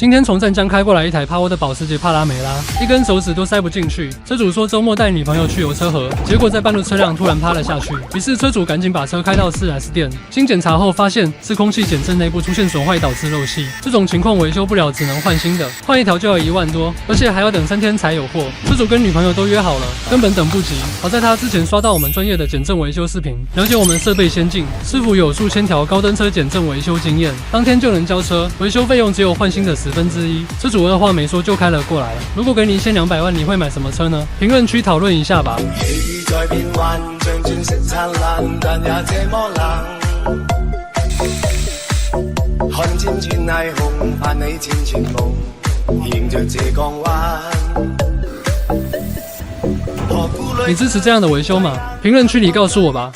今天从湛江开过来一台帕欧的保时捷帕拉梅拉，一根手指都塞不进去。车主说周末带女朋友去游车河，结果在半路车辆突然趴了下去，于是车主赶紧把车开到 4S 店，经检查后发现是空气减震内部出现损坏导致漏气，这种情况维修不了，只能换新的，换一条就要1万多，而且还要等3天才有货。车主跟女朋友都约好了，根本等不及。好在他之前刷到我们专业的减震维修视频，了解我们设备先进，师傅有数千条高登车减震维修经验，当天就能交车，维修费用只有换新的1/10。车主二话没说就开了过来了。如果给你1200万，你会买什么车呢？评论区讨论一下吧。在變幻，像鑽石燦爛，但也這麼冷。看漸轉霓虹，盼你漸全夢，迎着這港灣。你支持這樣的維修嗎？評論區裡告訴我吧。